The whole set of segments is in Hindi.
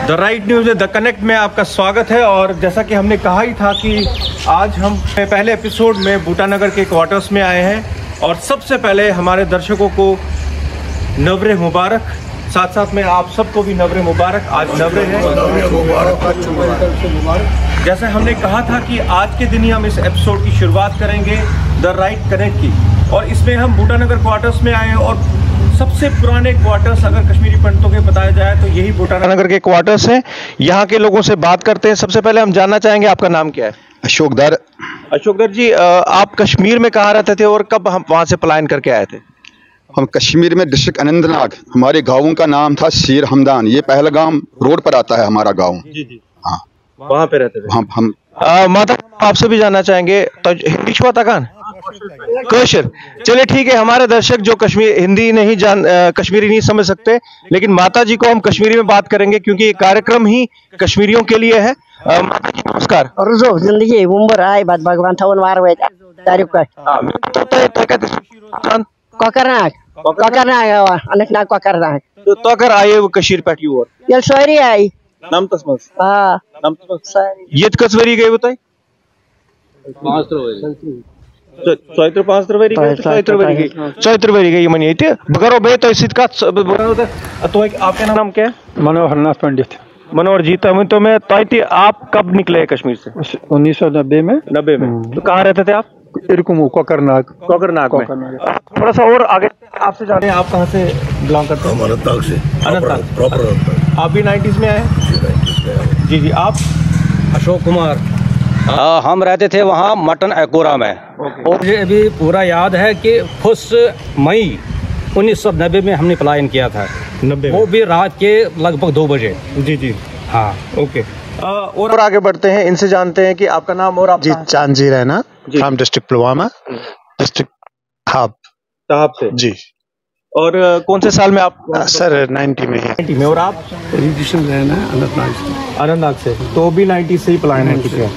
The right news the connect में आपका स्वागत है। और जैसा कि हमने कहा ही था कि आज हम पहले एपिसोड में बूटानगर के क्वार्टर्स में आए हैं और सबसे पहले हमारे दर्शकों को नवरे मुबारक, साथ साथ में आप सबको भी नवरे मुबारक। आज नवरे है, जैसे हमने कहा था कि आज के दिन ही हम इस एपिसोड की शुरुआत करेंगे द राइट कनेक्ट की, और इसमें हम बूटानगर क्वार्टर्स में आए हैं। और सबसे पुराने क्वार्टर्स अगर कश्मीरी पंडितों के बताया जाए तो यही बूटानगर के क्वार्टर्स हैं। यहाँ के लोगों से बात करते हैं। सबसे पहले हम जानना चाहेंगे आपका नाम क्या है? अशोकदर। अशोकदर जी, आप कश्मीर में कहाँ रहते थे और कब हम वहाँ से पलायन करके आए थे? हम कश्मीर में डिस्ट्रिक्ट अनंतनाग, हमारे गाँव का नाम था शेर हमदान। ये पहलगाम रोड पर आता है हमारा गाँव। जी जी, हाँ, वहाँ पे रहते थे हम माता आपसे भी जानना चाहेंगे तो हिंदी छुआ तकान कश्मीर। चलिए ठीक है, हमारे दर्शक जो कश्मीर हिंदी नहीं कश्मीरी नहीं समझ सकते, लेकिन माता जी को हम कश्मीरी में बात करेंगे क्योंकि ये कार्यक्रम ही कश्मीरियों के लिए है। माता जी नमस्कार। जिंदगी उम्र आए बाद भगवान थवन वार वे तारीफ का कोकरनाग अनंतनाग कोकरनाग तो अगर आए वो कश्मीर पैट यू और यल सोरी आई नाम तस्मस हां नाम तस्मस ये कसवरी गए बताई 5 गई मनी थे बगरो बे तो सिद्ध का तो आपका नाम क्या है? मनोहर नाथ पंडित। मनोहर जी, तो मैं तो आप कब निकले कश्मीर से? 1990 में। 90 में। तो कहाँ रहते थे आप? इरकुम कोकरनाग में। थोड़ा सा और आगे आपसे जाने, आप कहाँ से बिलोंग करते हैं? अनंतनाग से। अनंतनाग। आप भी 90s में आए? जी जी। आप? अशोक कुमार। हम रहते थे वहाँ मटन एकोरा में। और मुझे अभी पूरा याद है कि 1 मई 1990 में हमने पलायन किया था। 90 वो भी रात के लगभग 2 बजे। जी जी, हाँ, ओके। और आगे बढ़ते हैं, इनसे जानते हैं कि आपका नाम और आप जी। चांदजी रहना, फ्रॉम डिस्ट्रिक्ट पुलवामा, डिस्ट्रिक्ट ताब से। जी। और कौन से साल में आप? सर 90 में। 90 में। और आप? रिजिशन रहना अनंतनाग। अनंतनाग से। तो भी 90 से ही पलायन हो चुके हैं।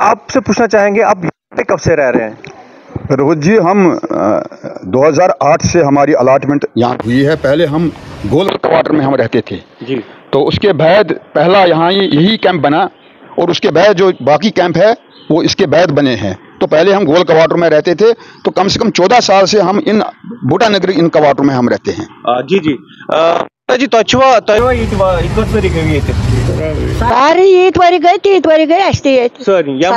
आपसे पूछना चाहेंगे आप यहाँ पे कब से रह रहे हैं? रोज जी, हम 2008 से हमारी अलॉटमेंट यहाँ हुई है। पहले हम गोल क्वार्टर में हम रहते थे जी। तो उसके बाद पहला यहाँ यही कैंप बना और उसके बाद जो बाकी कैंप है वो इसके बाद बने हैं। तो पहले हम गोल क्वार्टर में रहते थे, तो कम से कम 14 साल से हम इन बूटानगर इन क्वार्टर में हम रहते हैं। जी जी। जी सारी ईद वरी गई अस्ती सर यम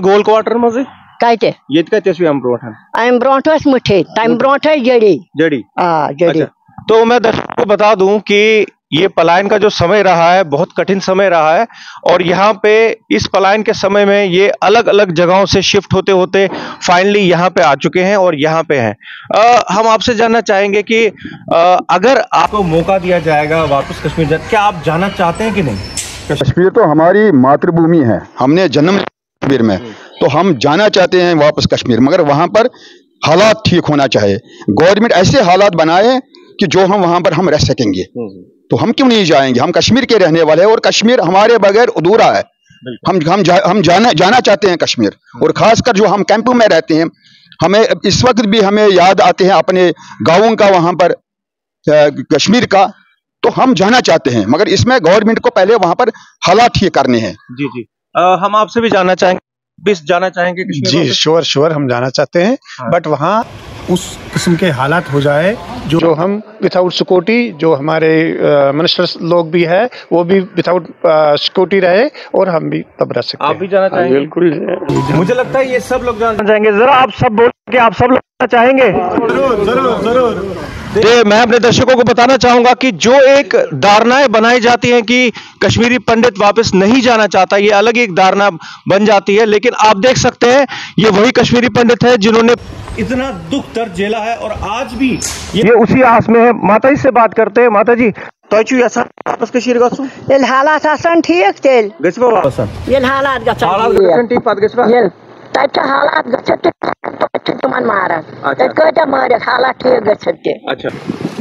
गोल क्वार्टर मजे काटे ये कतस हम ब्रोठन अम ब्रोठस मुठे तम ब्रोठे जड़ी जड़ी। हां जड़ी। तो मैं दर्शकों को बता दूं कि ये पलायन का जो समय रहा है बहुत कठिन समय रहा है, और यहाँ पे इस पलायन के समय में ये अलग अलग जगहों से शिफ्ट होते होते फाइनली यहाँ पे आ चुके हैं और यहाँ पे हैं। हम आपसे जानना चाहेंगे कि अगर आपको मौका दिया जाएगा वापस कश्मीर जाने, क्या आप जाना चाहते हैं कि नहीं? कश्मीर तो हमारी मातृभूमि है, हमने जन्म कश्मीर में, तो हम जाना चाहते हैं वापस कश्मीर, मगर वहाँ पर हालात ठीक होना चाहिए। गवर्नमेंट ऐसे हालात बनाए कि जो हम वहाँ पर हम रह सकेंगे। तो हम क्यों नहीं जाएंगे? हम कश्मीर के रहने वाले हैं और कश्मीर हमारे बगैर अधूरा है। हम जाना चाहते हैं कश्मीर, और खासकर जो हम कैंपों में रहते हैं, हमें इस वक्त भी हमें याद आते हैं अपने गाँवों का, वहाँ पर कश्मीर का। तो हम जाना चाहते हैं, मगर इसमें गवर्नमेंट को पहले वहाँ पर हालात ठीक करने हैं। जी जी। हम आपसे भी जाना चाहेंगे कश्मीर? जी श्योर हम जाना चाहते हैं। बट वहाँ उस किस्म के हालात हो जाए जो हम विदाउट सिक्योरिटी, जो हमारे मिनिस्टर्स लोग भी है वो भी विदाउट सिक्योरिटी रहे और हम भी तब रह सकते हैं। आप भी जाना चाहेंगे? बिल्कुल। मुझे लगता है ये सब लोग जाना चाहेंगे। जरा आप सब बोल के आप सब लोग जाना चाहेंगे? जरूर। मैं अपने दर्शकों को बताना चाहूंगा कि जो एक धारणाएं बनाई जाती हैं कि कश्मीरी पंडित वापस नहीं जाना चाहता, ये अलग एक धारणा बन जाती है। लेकिन आप देख सकते हैं ये वही कश्मीरी पंडित है जिन्होंने इतना दुख दर्द झेला है और आज भी ये उसी आस में है। माता जी से बात करते हैं। माता जी, तो वापस कश्मीर गसु ये हालात आसान ठीक तेल गसबा वापस ये हालात ठीक पत गसबा ये तक हालात गछते तुमन मारा तक कोटा मारे हालात ठीक गछते। अच्छा,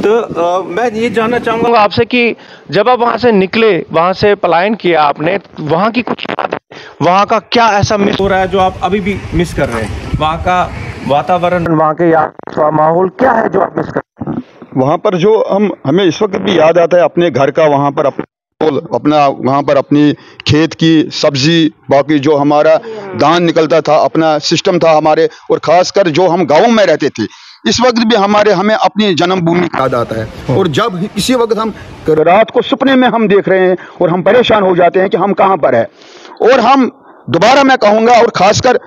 तो मैं ये जानना चाहूंगा आपसे कि जब आप वहां से निकले, वहां से पलायन किया आपने, वहां की कुछ याद है? वहां का क्या ऐसा मिस हो रहा है जो आप अभी भी मिस कर रहे हैं? वहां का वातावरण, वहां के माहौल क्या है जो आप मिस कर रहे हैं? वहाँ पर जो हमें इस वक्त भी याद आता है अपने घर का, वहाँ पर अपना वहाँ पर अपनी खेत की सब्जी, बाकी जो हमारा धान निकलता था, अपना सिस्टम था हमारे, और ख़ासकर जो हम गाँव में रहते थे, इस वक्त भी हमें अपनी जन्मभूमि याद आता है। और जब इसी वक्त हम रात को सपने में हम देख रहे हैं और हम परेशान हो जाते हैं कि हम कहाँ पर है। और हम दोबारा मैं कहूँगा, और ख़ासकर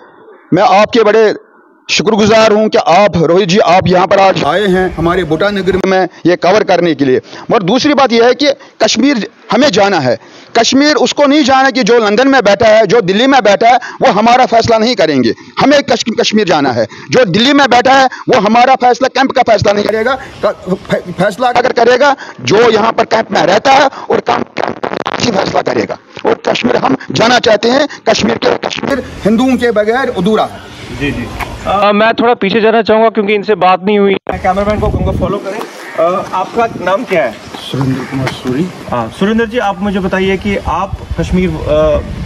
मैं आपके बड़े शुक्रगुजार हूं कि आप रोहित जी, आप यहां पर आज आए हैं हमारे बूटा नगर में ये कवर करने के लिए। और दूसरी बात यह है कि कश्मीर हमें जाना है। कश्मीर उसको नहीं जाना कि जो लंदन में बैठा है, जो दिल्ली में बैठा है, वो हमारा फैसला नहीं करेंगे। हमें कश्मीर जाना है। जो दिल्ली में बैठा है वो हमारा फैसला, कैंप का फैसला नहीं करेगा। फैसला अगर करेगा जो यहाँ पर कैंप में रहता है और फैसला करेगा। और कश्मीर हम जाना चाहते हैं। कश्मीर हिंदुओं के बगैर अधूरा है। जी जी। मैं थोड़ा पीछे जाना चाहूंगा क्योंकि इनसे बात नहीं हुई। मैं कैमरामैन को कहूँगा फॉलो करें। आपका नाम क्या है? सुरेंद्र कुमार सूरी। हाँ सुरेंद्र जी, आप मुझे बताइए कि आप कश्मीर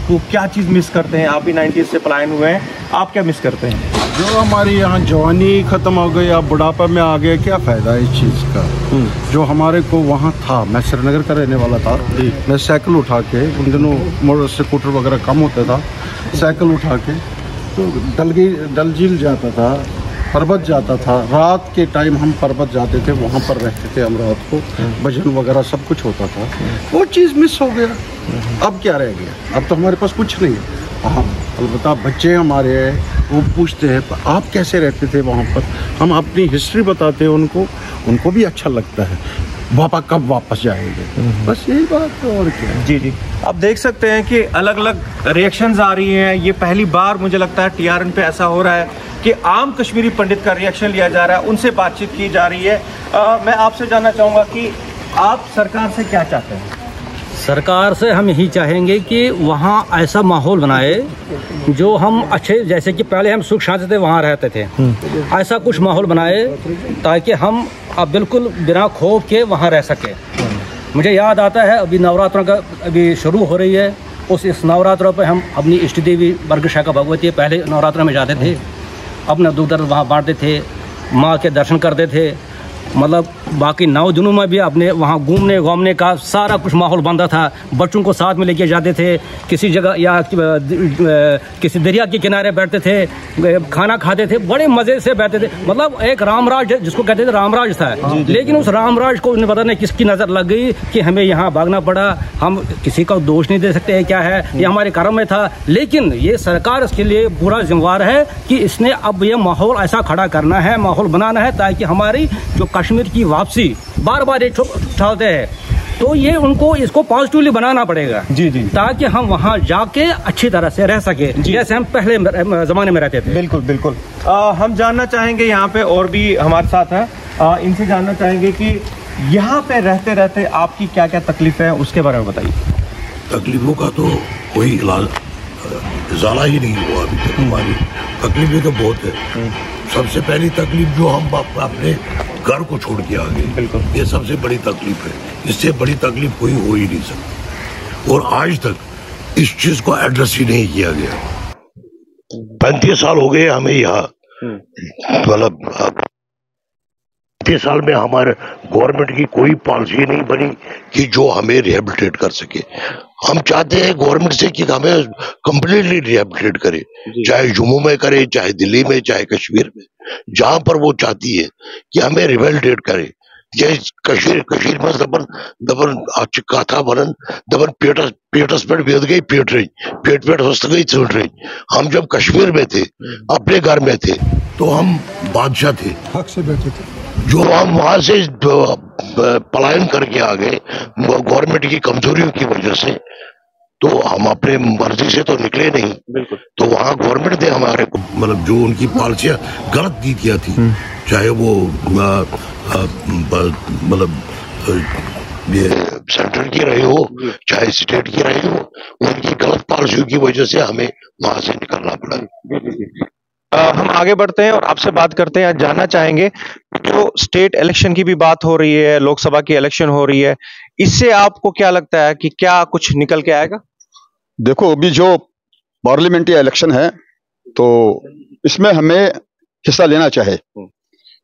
को क्या चीज़ मिस करते हैं? आप भी 90s से पलायन हुए हैं, आप क्या मिस करते हैं? जो हमारी यहाँ जवानी खत्म हो गई, अब बुढ़ापा में आ गए, क्या फ़ायदा है इस चीज़ का? जो हमारे को वहाँ था, मैं श्रीनगर का रहने वाला था, मैं साइकिल उठा के, उन दिनों मोटर स्कूटर वगैरह कम होता था, साइकिल उठा के तो डल झील जाता था, पर्वत जाता था। रात के टाइम हम पर्वत जाते थे, वहाँ पर रहते थे हम रात को, भजन वगैरह सब कुछ होता था। वो चीज़ मिस हो गया। अब क्या रह गया? अब तो हमारे पास कुछ नहीं है। हाँ, अलबत्ता बच्चे हमारे हैं, वो पूछते हैं आप कैसे रहते थे वहाँ पर। हम अपनी हिस्ट्री बताते हैं उनको भी अच्छा लगता है। पापा कब वापस जाएंगे, बस यही बात है, और क्या। जी जी। आप देख सकते हैं कि अलग अलग रिएक्शंस आ रही हैं। ये पहली बार मुझे लगता है TRN पे ऐसा हो रहा है कि आम कश्मीरी पंडित का रिएक्शन लिया जा रहा है, उनसे बातचीत की जा रही है। मैं आपसे जानना चाहूँगा कि आप सरकार से क्या चाहते हैं? सरकार से हम यही चाहेंगे कि वहाँ ऐसा माहौल बनाए जो हम अच्छे, जैसे कि पहले हम सुख शांति से वहाँ रहते थे, ऐसा कुछ माहौल बनाए ताकि हम अब बिल्कुल बिना खौफ के वहाँ रह सके। मुझे याद आता है अभी नवरात्रों का अभी शुरू हो रही है, इस नवरात्रों पर हम अपनी इष्ट देवी बर्गशाखा भगवती पहले नवरात्रों में जाते थे, अपना दूध दर्द वहाँ बांटते थे, माँ के दर्शन करते थे। मतलब बाकी 9 दिनों में भी अपने वहाँ घूमने का सारा कुछ माहौल बनता था। बच्चों को साथ में लेके जाते थे, किसी जगह या किसी दरिया के किनारे बैठते थे, खाना खाते थे, बड़े मज़े से बैठते थे। मतलब एक रामराज जिसको कहते थे रामराज था। लेकिन उस रामराज को उन्हें पता नहीं किसकी नज़र लग गई कि हमें यहाँ भागना पड़ा। हम किसी का दोष नहीं दे सकते क्या है, ये हमारे कर्म में था। लेकिन ये सरकार इसके लिए पूरा जिम्मेवार है कि इसने अब ये माहौल ऐसा खड़ा करना है, माहौल बनाना है ताकि हमारी जो कश्मीर की वापसी बार एक उठाते हैं, तो ये उनको इसको पॉजिटिवली बनाना पड़ेगा। जी जी। ताकि हम वहाँ जाके अच्छी तरह से रह सके जैसे हम पहले जमाने में रहते थे। बिल्कुल बिल्कुल। हम जानना चाहेंगे, यहाँ पे और भी हमारे साथ है, इनसे जानना चाहेंगे कि यहाँ पे रहते रहते आपकी क्या क्या तकलीफें हैं, उसके बारे में बताइए। तकलीफों का तो कोई इलाज ज़्यादा ही नहीं हुआ अभी तक। हमारी तकलीफें तो बहुत है। सबसे पहली तकलीफ जो हम अपने घर को छोड़ के आ गए, बिल्कुल, ये सबसे बड़ी तकलीफ है। इससे बड़ी तकलीफ कोई हो ही नहीं सकती। और आज तक इस चीज को एड्रेस ही नहीं किया गया। 35 साल हो गए हमें यहाँ, मतलब 35 साल में हमारे गवर्नमेंट की कोई पॉलिसी नहीं बनी कि जो हमें रिहेबिलिटेट कर सके। हम चाहते हैं गवर्नमेंट से कि हमें कंप्लीटली रिहेबिलिटेट करे, चाहे जम्मू में करे, चाहे दिल्ली में, चाहे कश्मीर में, जहां पर वो चाहती है कि हमें रिहेबिलिटेट करे। ये कश्मीर में दबन कथा बनन दबन पेटस पेट बेद गई पेट रही, पेट हस्त गई चुट रही। हम जब कश्मीर में थे, अपने घर में थे, तो हम बादशाह थे, हक से बैठे थे। जो हम वहां से पलायन करके आ गए गवर्नमेंट की कमजोरियों की वजह से, तो हम अपने मर्जी से तो निकले नहीं। बिल्कुल। तो वहाँ गवर्नमेंट ने हमारे को मतलब जो उनकी पॉलिसियां गलत दी किया थी, चाहे वो मतलब ये सेंटर की रही हो, चाहे स्टेट की रही हो, उनकी गलत पॉलिसियों की वजह से हमें वहां से निकलना पड़ा। हम आगे बढ़ते हैं और आपसे बात करते हैं। जानना चाहेंगे जो स्टेट इलेक्शन की भी बात हो रही है, लोकसभा की इलेक्शन हो रही है, इससे आपको क्या लगता है कि क्या कुछ निकल के आएगा? देखो, अभी जो पार्लियामेंट्री इलेक्शन है तो इसमें हमें हिस्सा लेना चाहिए,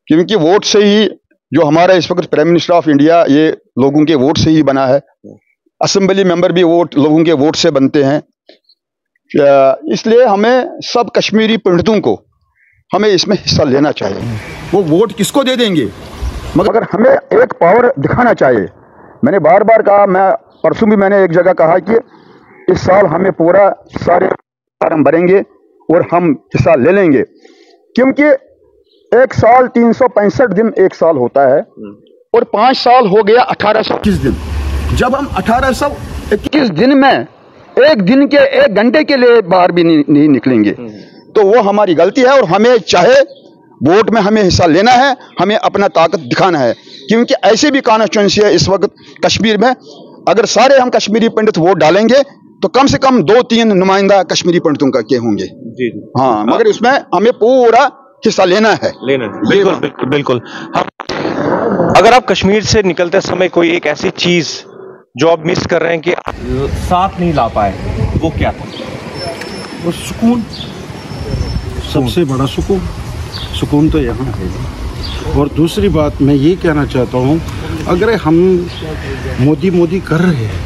क्योंकि वोट से ही जो हमारा इस वक्त प्राइम मिनिस्टर ऑफ इंडिया, ये लोगों के वोट से ही बना है। असेंबली मेंबर भी लोगों के वोट से बनते हैं। इसलिए हमें सब कश्मीरी पंडितों को हमें इसमें हिस्सा लेना चाहिए। वो वोट किसको दे देंगे, मगर हमें एक पावर दिखाना चाहिए। मैंने बार बार कहा, मैं परसों भी मैंने एक जगह कहा कि इस साल हमें पूरा सारे फॉर्म भरेंगे और हम हिस्सा ले लेंगे, क्योंकि एक साल 365 दिन एक साल होता है और 5 साल हो गया 1821 दिन। जब हम 1821 दिन में एक दिन के 1 घंटे के लिए बाहर भी नहीं निकलेंगे तो वो हमारी गलती है। और हमें चाहे वोट में हमें हिस्सा लेना है, हमें अपना ताकत दिखाना है, क्योंकि ऐसे भी कॉन्स्टिट्यूंसी है इस वक्त कश्मीर में। अगर सारे हम कश्मीरी पंडित वोट डालेंगे तो कम से कम 2-3 नुमाइंदा कश्मीरी पंडितों का के होंगे। जी हाँ, मगर इसमें हमें पूरा हिस्सा लेना है। बिल्कुल बिल्कुल बिल्कुल। अगर आप कश्मीर से निकलते समय कोई एक ऐसी चीज जो आप मिस कर रहे हैं कि साथ नहीं ला पाए, वो क्या था? वो सुकून, सबसे बड़ा सुकून तो यहाँ है। और दूसरी बात मैं ये कहना चाहता हूँ, अगर हम मोदी कर रहे हैं,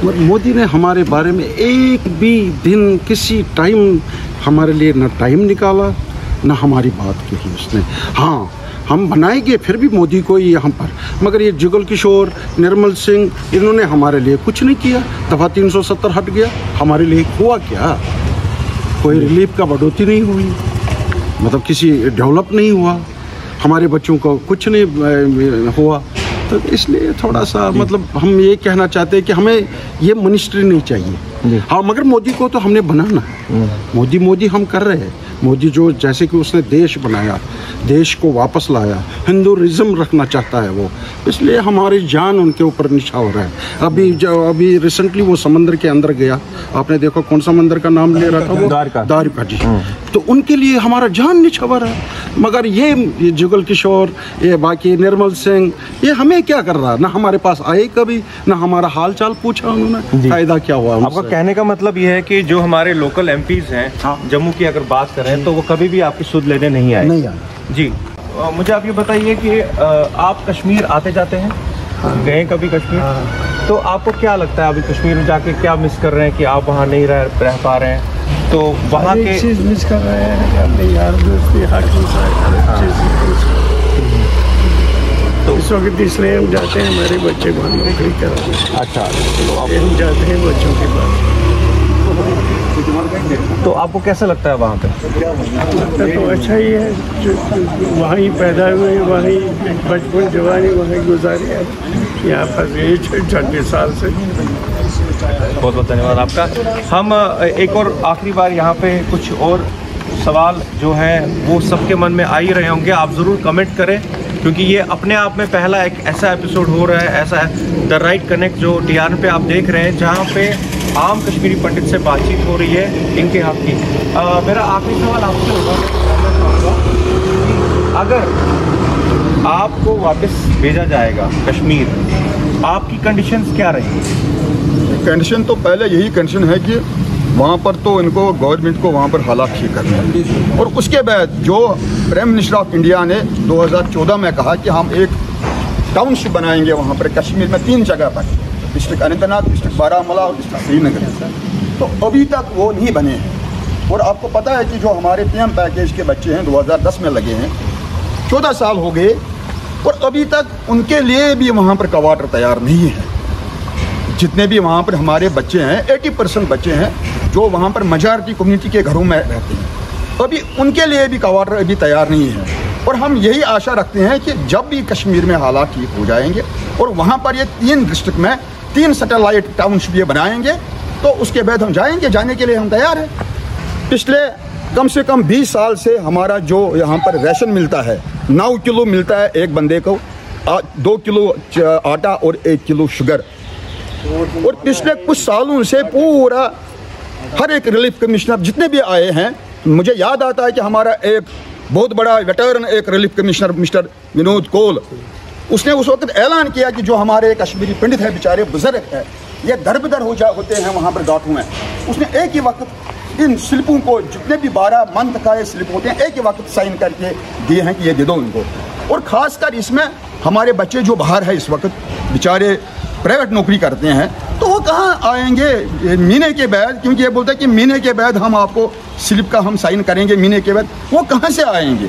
मगर मोदी ने हमारे बारे में एक भी दिन किसी टाइम हमारे लिए ना टाइम निकाला, ना हमारी बात की उसने। हाँ, हम बनाएंगे फिर भी मोदी को ही यहाँ पर, मगर ये जुगल किशोर, निर्मल सिंह, इन्होंने हमारे लिए कुछ नहीं किया। दफा 370 हट गया, हमारे लिए हुआ क्या? कोई रिलीफ का बढ़ोतरी नहीं हुई, मतलब किसी डेवलप नहीं हुआ, हमारे बच्चों को कुछ नहीं हुआ। तो इसलिए थोड़ा सा मतलब हम ये कहना चाहते हैं कि हमें ये मिनिस्ट्री नहीं चाहिए। हाँ, मगर मोदी को तो हमने बनाना है। मोदी हम कर रहे हैं। मोदी जो जैसे कि उसने देश बनाया, देश को वापस लाया, हिंदुइज्म रखना चाहता है वो, इसलिए हमारी जान उनके ऊपर निछावर है। अभी रिसेंटली वो समंदर के अंदर गया, आपने देखा कौन सा मंदिर का नाम ले रहा था वो? द्वारका जी। तो उनके लिए हमारा जान निछावर है। मगर ये जुगल किशोर, ये बाकी निर्मल सिंह, ये हमें क्या कर रहा है? ना हमारे पास आए कभी, ना हमारा हाल चाल पूछा उन्होंने, फायदा क्या हुआ? आपका कहने का मतलब ये है कि जो हमारे लोकल एमपीज हैं, जम्मू की अगर बात करें तो वो कभी भी आपकी सुध लेने नहीं आए? नहीं आए जी। मुझे आप ये बताइए कि आप कश्मीर आते जाते हैं? गए कभी कश्मीर? तो आपको क्या लगता है अभी कश्मीर में जाके क्या मिस कर रहे हैं कि आप वहाँ नहीं रह पा रहे हैं? तो वहाँ के चीज़ मिस कर रहे हैं कि अपने यार दोस्ती तो इस वक्त इसलिए हम जाते हैं, हमारे बच्चे वहाँ नौकरी कराने। अच्छा, हम जाते हैं बच्चों के पास। तो आपको कैसा लगता है वहाँ पे? तो अच्छा ही है, वहाँ ही पैदा हुए, वहीं बचपन जवानी वहीं गुजारी है, यहाँ पर 26 साल से। बहुत बहुत धन्यवाद आपका। हम एक और आखिरी बार यहाँ पे कुछ और सवाल जो हैं वो सबके मन में आ ही रहे होंगे, आप ज़रूर कमेंट करें, क्योंकि ये अपने आप में पहला एक ऐसा एपिसोड हो रहा है, ऐसा है द राइट कनेक्ट जो TRN पे आप देख रहे हैं, जहाँ पे आम कश्मीरी पंडित से बातचीत हो रही है इनके हक की। मेरा आखिरी सवाल आपसे होगा, अगर आपको वापस भेजा जाएगा कश्मीर, आपकी कंडीशंस क्या रहेंगी? कंडीशन तो पहले यही कंडीशन है कि वहाँ पर तो इनको गवर्नमेंट को वहाँ पर हालात ठीक करने हैं, और उसके बाद जो प्राइम मिनिस्टर ऑफ इंडिया ने 2014 में कहा कि हम एक टाउनशिप बनाएंगे वहाँ पर कश्मीर में 3 जगह पर, डिस्ट्रिक्ट अनंतनाग, डिस्ट्रिक्ट बारामूला और डिस्ट्रिक्ट श्रीनगर, तो अभी तक वो नहीं बने हैं। और आपको पता है कि जो हमारे PM पैकेज के बच्चे हैं 2010 में लगे हैं, 14 साल हो गए और अभी तक उनके लिए भी वहाँ पर क्वार्टर तैयार नहीं है। जितने भी वहाँ पर हमारे बच्चे हैं, 80% बच्चे हैं जो वहाँ पर मेजॉरिटी कम्युनिटी के घरों में रहते हैं, अभी उनके लिए भी क्वार्टर अभी तैयार नहीं है। और हम यही आशा रखते हैं कि जब भी कश्मीर में हालात ठीक हो जाएंगे और वहाँ पर ये 3 डिस्ट्रिक्ट में 3 सैटेलाइट टाउनशिप ये बनाएंगे, तो उसके बाद हम जाएंगे, जाने के लिए हम तैयार हैं। पिछले कम से कम 20 साल से हमारा जो यहाँ पर राशन मिलता है, 9 किलो मिलता है एक बंदे को, 2 किलो आटा और 1 किलो शुगर। और पिछले कुछ सालों से पूरा हर एक रिलीफ कमिश्नर जितने भी आए हैं, मुझे याद आता है कि हमारा एक बहुत बड़ा वेटरन एक रिलीफ कमिश्नर मिस्टर विनोद कोल, उसने उस वक्त ऐलान किया कि जो हमारे कश्मीरी पंडित है, बेचारे बुजुर्ग है, ये दर-बदर होते हैं वहाँ पर घाटों में। उसने एक ही वक्त इन स्लिपों को, जितने भी 12 मंथ का ये स्लिप होते हैं, एक ही वक्त साइन करके दिए हैं कि ये दे दो इनको। और ख़ासकर इसमें हमारे बच्चे जो बाहर है इस वक्त बेचारे प्राइवेट नौकरी करते हैं, तो वो कहाँ आएंगे महीने के बाद, क्योंकि ये बोलता है कि महीने के बाद हम आपको स्लिप का हम साइन करेंगे, महीने के बाद वो कहाँ से आएंगे।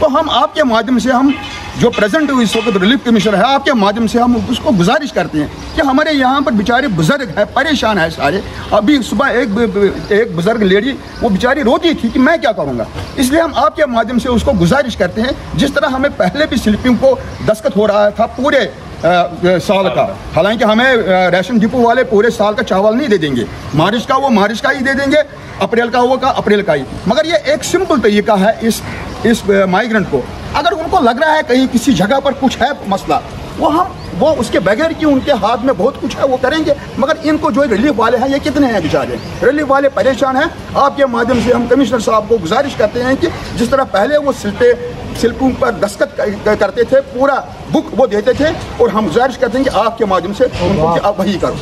तो हम आपके माध्यम से, हम जो प्रेजेंट इस वक्त रिलीफ कमिश्नर है, आपके माध्यम से हम उसको गुजारिश करते हैं कि हमारे यहाँ पर बेचारे बुजुर्ग है, परेशान है सारे। अभी सुबह एक बुजुर्ग लेडी वो बेचारी रोती थी कि मैं क्या करूँगा, इसलिए हम आपके माध्यम से उसको गुजारिश करते हैं, जिस तरह हमें पहले भी स्लिपिंग को दस्तखत हो रहा था पूरे साल का, हालांकि हमें राशन डिपो वाले पूरे साल का चावल नहीं दे देंगे, मार्च का वो मार्च का ही दे देंगे, अप्रैल का वो का अप्रैल का ही। मगर ये एक सिंपल तरीका है इस माइग्रेंट को, अगर उनको लग रहा है कहीं किसी जगह पर कुछ है मसला, वो उसके बगैर कि उनके हाथ में बहुत कुछ है वो करेंगे। मगर इनको जो रिलीफ वाले हैं, ये कितने हैं बेचारे, रिलीफ वाले परेशान हैं। आपके माध्यम से हम कमिश्नर साहब को गुजारिश करते हैं कि जिस तरह पहले वो स्लिपों पर दस्तखत करते थे, पूरा बुक वो देते थे, और हम गुजारिश करते हैं कि आपके माध्यम से उनको कि आप वही करो।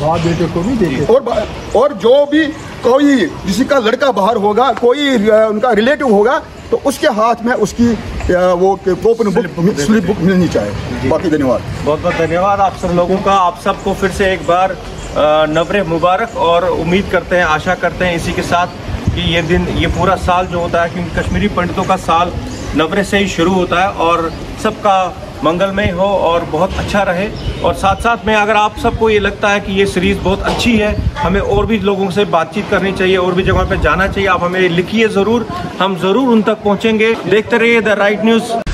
और जो भी कोई किसी का लड़का बाहर होगा, कोई उनका रिलेटिव होगा, तो उसके हाथ में उसकी वो ओपन बुक स्लिप बुक मिलनी चाहिए। बाकी धन्यवाद, बहुत बहुत धन्यवाद आप सब लोगों का। आप सबको फिर से एक बार नवरे मुबारक, और उम्मीद करते हैं, आशा करते हैं इसी के साथ कि ये दिन, ये पूरा साल जो होता है, क्योंकि कश्मीरी पंडितों का साल नवरे से ही शुरू होता है, और सबका मंगलमय हो और बहुत अच्छा रहे। और साथ साथ में अगर आप सबको ये लगता है कि ये सीरीज़ बहुत अच्छी है, हमें और भी लोगों से बातचीत करनी चाहिए, और भी जगह पे जाना चाहिए, आप हमें लिखिए ज़रूर, हम ज़रूर उन तक पहुँचेंगे। देखते रहिए द राइट न्यूज़।